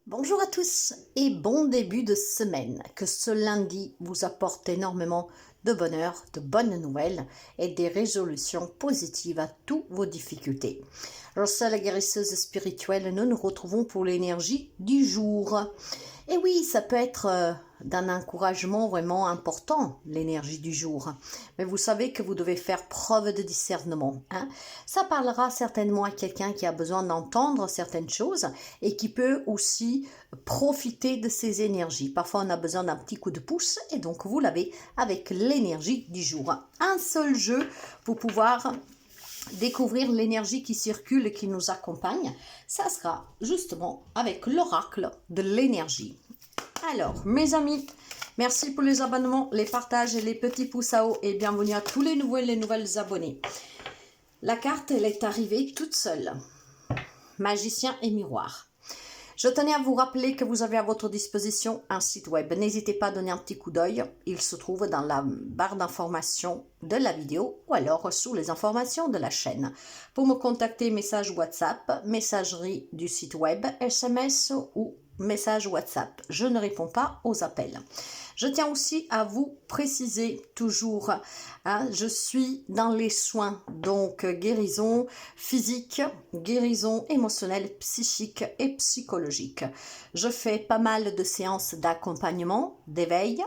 Bonjour à tous et bon début de semaine. Que ce lundi vous apporte énormément de bonheur, de bonnes nouvelles et des résolutions positives à toutes vos difficultés. Je suis la guérisseuse spirituelle, nous nous retrouvons pour l'énergie du jour. Et oui, ça peut être d'un encouragement vraiment important, l'énergie du jour. Mais vous savez que vous devez faire preuve de discernement. Ça parlera certainement à quelqu'un qui a besoin d'entendre certaines choses et qui peut aussi profiter de ces énergies. Parfois, on a besoin d'un petit coup de pouce et donc vous l'avez avec l'énergie du jour. Un seul jeu pour pouvoir découvrir l'énergie qui circule et qui nous accompagne, ça sera justement avec l'oracle de l'énergie. Alors, mes amis, merci pour les abonnements, les partages et les petits pouces à haut et bienvenue à tous les nouveaux et les nouvelles abonnés. La carte, elle est arrivée toute seule. Magicien et miroir. Je tenais à vous rappeler que vous avez à votre disposition un site web. N'hésitez pas à donner un petit coup d'œil. Il se trouve dans la barre d'information de la vidéo ou alors sous les informations de la chaîne. Pour me contacter, message WhatsApp, messagerie du site web, SMS ou message WhatsApp. Je ne réponds pas aux appels. Je tiens aussi à vous préciser toujours, je suis dans les soins, donc guérison physique, guérison émotionnelle, psychique et psychologique. Je fais pas mal de séances d'accompagnement, d'éveil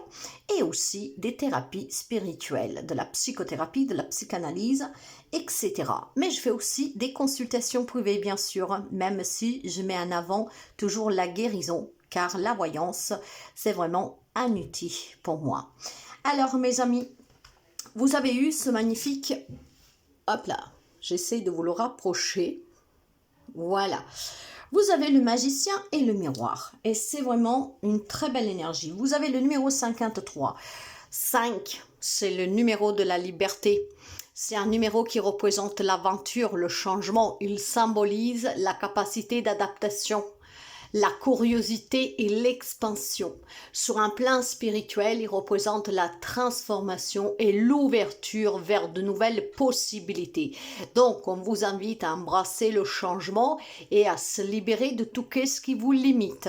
et aussi des thérapies spirituelles, de la psychothérapie, de la psychanalyse, etc. Mais je fais aussi des consultations privées, bien sûr, même si je mets en avant toujours la guérison, car la voyance, c'est vraiment un outil pour moi. Alors, mes amis, vous avez eu ce magnifique... Hop là, j'essaie de vous le rapprocher. Voilà. Vous avez le magicien et le miroir. Et c'est vraiment une très belle énergie. Vous avez le numéro 53. 5, c'est le numéro de la liberté. C'est un numéro qui représente l'aventure, le changement. Il symbolise la capacité d'adaptation, la curiosité et l'expansion. Sur un plan spirituel, il représente la transformation et l'ouverture vers de nouvelles possibilités. Donc, on vous invite à embrasser le changement et à se libérer de tout ce qui vous limite.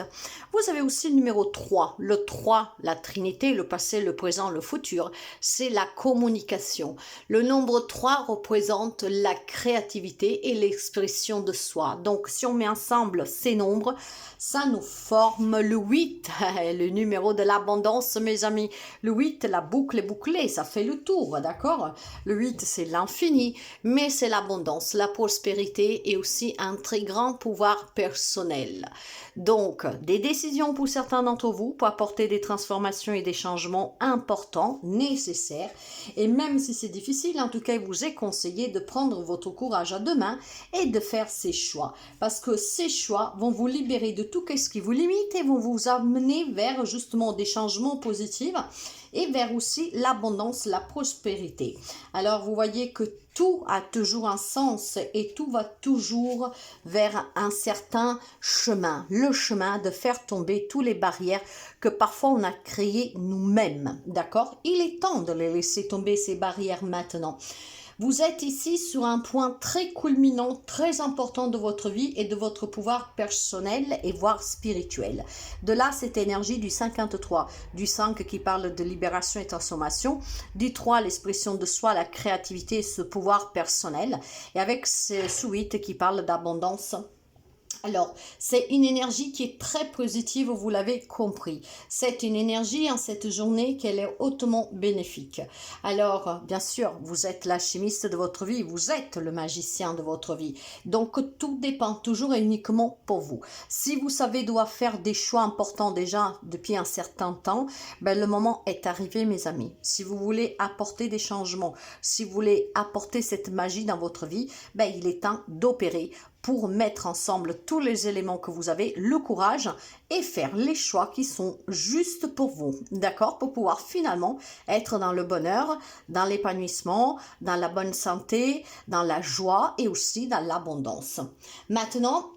Vous avez aussi le numéro 3. Le 3, la Trinité, le passé, le présent, le futur, c'est la communication. Le nombre 3 représente la créativité et l'expression de soi. Donc, si on met ensemble ces nombres, ça nous forme le 8, le numéro de l'abondance, mes amis. Le 8, la boucle est bouclée, ça fait le tour, d'accord? Le 8, c'est l'infini, mais c'est l'abondance, la prospérité et aussi un très grand pouvoir personnel. Donc, des décisions pour certains d'entre vous pour apporter des transformations et des changements importants, nécessaires. Et même si c'est difficile, en tout cas, il vous est conseillé de prendre votre courage à deux mains et de faire ces choix. Parce que ces choix vont vous libérer de tout ce qui vous limite et vont vous amener vers justement des changements positifs et vers aussi l'abondance, la prospérité. Alors, vous voyez que tout a toujours un sens et tout va toujours vers un certain chemin. Le chemin de faire tomber toutes les barrières que parfois on a créées nous-mêmes. D'accord? Il est temps de les laisser tomber, ces barrières maintenant. Vous êtes ici sur un point très culminant, très important de votre vie et de votre pouvoir personnel et voire spirituel. De là, cette énergie du 53, du 5 qui parle de libération et transformation, du 3, l'expression de soi, la créativité et ce pouvoir personnel, et avec ce 8 qui parle d'abondance. Alors, c'est une énergie qui est très positive, vous l'avez compris. C'est une énergie en cette journée qu'elle est hautement bénéfique. Alors, bien sûr, vous êtes la chimiste de votre vie, vous êtes le magicien de votre vie. Donc, tout dépend toujours et uniquement pour vous. Si vous savez devoir faire des choix importants déjà depuis un certain temps, ben, le moment est arrivé, mes amis. Si vous voulez apporter des changements, si vous voulez apporter cette magie dans votre vie, ben, il est temps d'opérer pour mettre ensemble tous les éléments que vous avez, le courage et faire les choix qui sont justes pour vous, d'accord? Pour pouvoir finalement être dans le bonheur, dans l'épanouissement, dans la bonne santé, dans la joie et aussi dans l'abondance. Maintenant,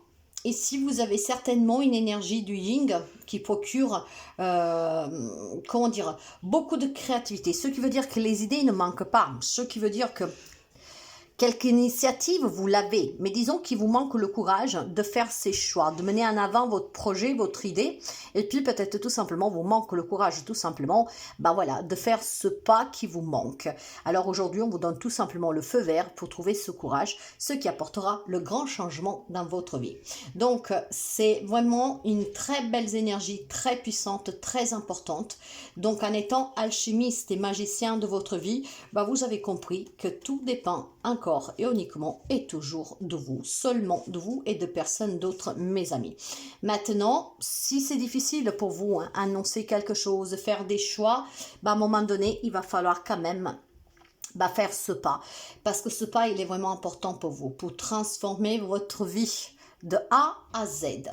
ici, vous avez certainement une énergie du yin qui procure, comment dire, beaucoup de créativité. Ce qui veut dire que les idées ne manquent pas. Ce qui veut dire que Quelque initiative, vous l'avez, mais disons qu'il vous manque le courage de faire ces choix, de mener en avant votre projet, votre idée, et puis peut-être tout simplement, vous manque le courage tout simplement, ben voilà, de faire ce pas qui vous manque. Alors aujourd'hui, on vous donne tout simplement le feu vert pour trouver ce courage, ce qui apportera le grand changement dans votre vie. Donc, c'est vraiment une très belle énergie, très puissante, très importante. Donc, en étant alchimiste et magicien de votre vie, ben vous avez compris que tout dépend encore et uniquement et toujours de vous, seulement de vous et de personne d'autre, mes amis. Maintenant, si c'est difficile pour vous, annoncer quelque chose, faire des choix, à un moment donné, il va falloir quand même faire ce pas. Parce que ce pas, il est vraiment important pour vous, pour transformer votre vie de A à Z.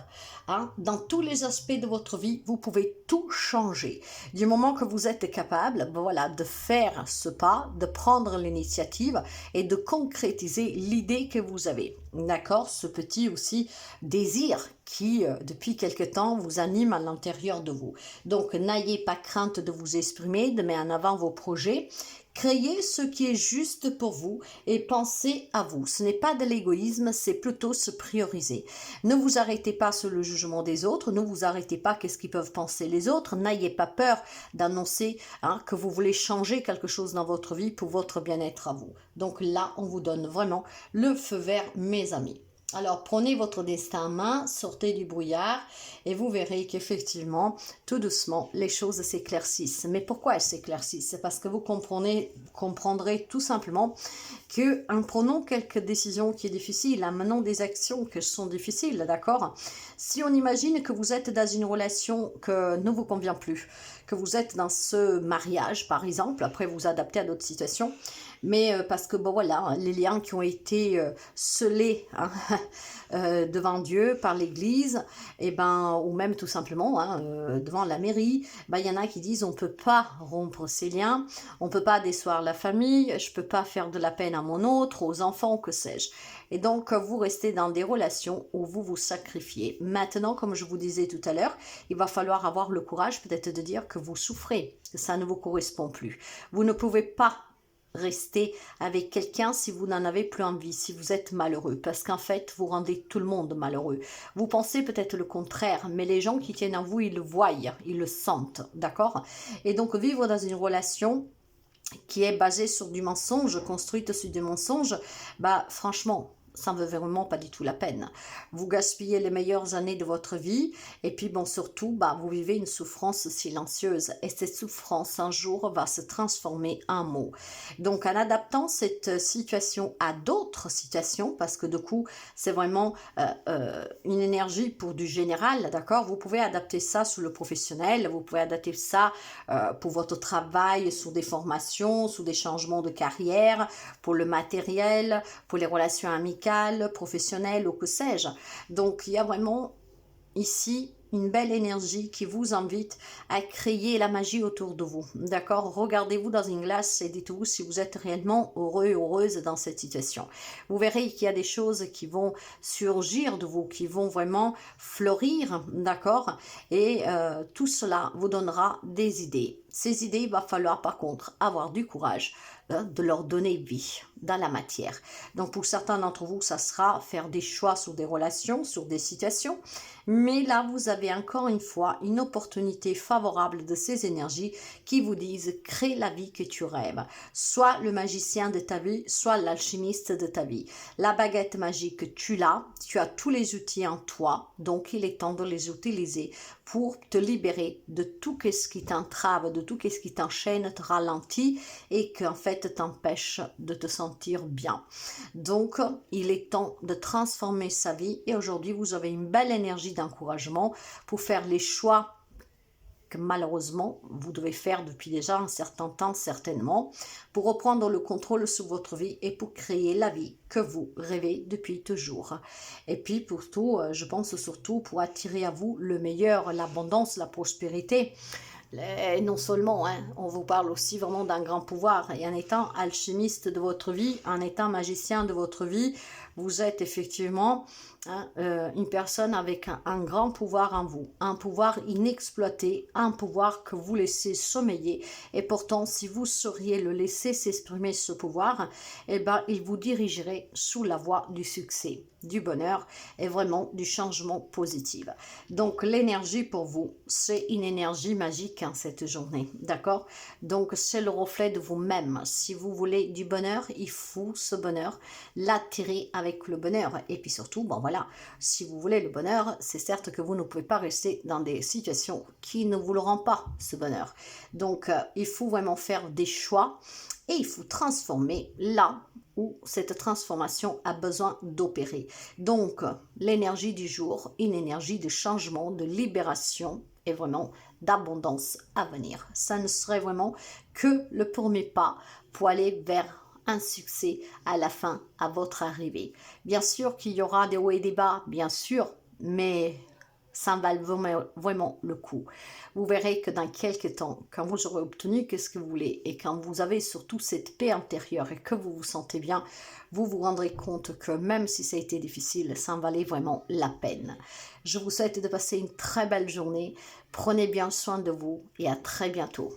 Dans tous les aspects de votre vie, vous pouvez tout changer. Du moment que vous êtes capable, voilà, de faire ce pas, de prendre l'initiative et de concrétiser l'idée que vous avez. D'accord? Ce petit aussi désir qui, depuis quelque temps, vous anime à l'intérieur de vous. Donc, n'ayez pas crainte de vous exprimer, de mettre en avant vos projets. Créez ce qui est juste pour vous et pensez à vous. Ce n'est pas de l'égoïsme, c'est plutôt se prioriser. Ne vous arrêtez pas sur le jugement des autres, ne vous arrêtez pas qu'est-ce qu'ils peuvent penser les autres. N'ayez pas peur d'annoncer que vous voulez changer quelque chose dans votre vie pour votre bien-être à vous. Donc là, on vous donne vraiment le feu vert, mes amis. Alors, prenez votre destin en main, sortez du brouillard et vous verrez qu'effectivement, tout doucement, les choses s'éclaircissent. Mais pourquoi elles s'éclaircissent? C'est parce que vous comprendrez tout simplement qu'en prenant quelques décisions qui sont difficiles, en menant des actions qui sont difficiles, d'accord? Si on imagine que vous êtes dans une relation que ne vous convient plus, que vous êtes dans ce mariage, par exemple, après vous adaptez à d'autres situations, mais parce que, bon voilà, les liens qui ont été scellés devant Dieu par l'Église, ou même tout simplement devant la mairie, il y en a qui disent on ne peut pas rompre ces liens, on ne peut pas décevoir la famille, je ne peux pas faire de la peine à mon autre, aux enfants, que sais-je. Et donc, vous restez dans des relations où vous vous sacrifiez. Maintenant, comme je vous disais tout à l'heure, il va falloir avoir le courage peut-être de dire que vous souffrez, que ça ne vous correspond plus. Vous ne pouvez pas rester avec quelqu'un si vous n'en avez plus envie, si vous êtes malheureux, parce qu'en fait, vous rendez tout le monde malheureux. Vous pensez peut-être le contraire, mais les gens qui tiennent en vous, ils le voient, ils le sentent, d'accord? Et donc, vivre dans une relation qui est basée sur du mensonge, construite sur du mensonge, franchement, ça ne vaut vraiment pas du tout la peine. Vous gaspillez les meilleures années de votre vie et puis surtout, vous vivez une souffrance silencieuse et cette souffrance un jour va se transformer en mot. Donc en adaptant cette situation à d'autres situations, parce que du coup, c'est vraiment une énergie pour du général, d'accord? Vous pouvez adapter ça sous le professionnel, vous pouvez adapter ça pour votre travail, sous des formations, sous des changements de carrière, pour le matériel, pour les relations amicales, professionnelle ou que sais-je. Donc, il y a vraiment ici une belle énergie qui vous invite à créer la magie autour de vous. D'accord? Regardez-vous dans une glace et dites-vous si vous êtes réellement heureux et heureuse dans cette situation. Vous verrez qu'il y a des choses qui vont surgir de vous, qui vont vraiment fleurir, d'accord? Et tout cela vous donnera des idées. Ces idées, il va falloir par contre avoir du courage de leur donner vie dans la matière. Donc pour certains d'entre vous, ça sera faire des choix sur des relations, sur des situations, mais là vous avez encore une fois une opportunité favorable de ces énergies qui vous disent crée la vie que tu rêves. Soit le magicien de ta vie, soit l'alchimiste de ta vie. La baguette magique, tu l'as, tu as tous les outils en toi, donc il est temps de les utiliser pour te libérer de tout ce qui t'entrave, de tout ce qui t'enchaîne, te ralentit et qu'en fait t'empêche de te sentir bien. Donc, il est temps de transformer sa vie et aujourd'hui, vous avez une belle énergie d'encouragement pour faire les choix que malheureusement, vous devez faire depuis déjà un certain temps certainement, pour reprendre le contrôle sur votre vie et pour créer la vie que vous rêvez depuis toujours. Et puis pour tout, je pense surtout pour attirer à vous le meilleur, l'abondance, la prospérité. Et non seulement, on vous parle aussi vraiment d'un grand pouvoir et en étant alchimiste de votre vie, en étant magicien de votre vie, vous êtes effectivement une personne avec un grand pouvoir en vous, un pouvoir inexploité, un pouvoir que vous laissez sommeiller. Et pourtant, si vous sauriez le laisser s'exprimer ce pouvoir, eh ben, il vous dirigerait sous la voie du succès, du bonheur et vraiment du changement positif. Donc l'énergie pour vous, c'est une énergie magique cette journée, d'accord? Donc c'est le reflet de vous-même. Si vous voulez du bonheur, il faut ce bonheur l'attirer avec le bonheur. Et puis surtout, bon voilà, si vous voulez le bonheur, c'est certes que vous ne pouvez pas rester dans des situations qui ne vous le rendent pas ce bonheur. Donc il faut vraiment faire des choix et il faut transformer là où cette transformation a besoin d'opérer. Donc, l'énergie du jour, une énergie de changement, de libération et vraiment d'abondance à venir. Ça ne serait vraiment que le premier pas pour aller vers un succès à la fin, à votre arrivée. Bien sûr qu'il y aura des hauts et des bas, bien sûr, mais ça en vaut vraiment le coup. Vous verrez que dans quelques temps, quand vous aurez obtenu ce que vous voulez et quand vous avez surtout cette paix intérieure et que vous vous sentez bien, vous vous rendrez compte que même si ça a été difficile, ça en valait vraiment la peine. Je vous souhaite de passer une très belle journée. Prenez bien soin de vous et à très bientôt.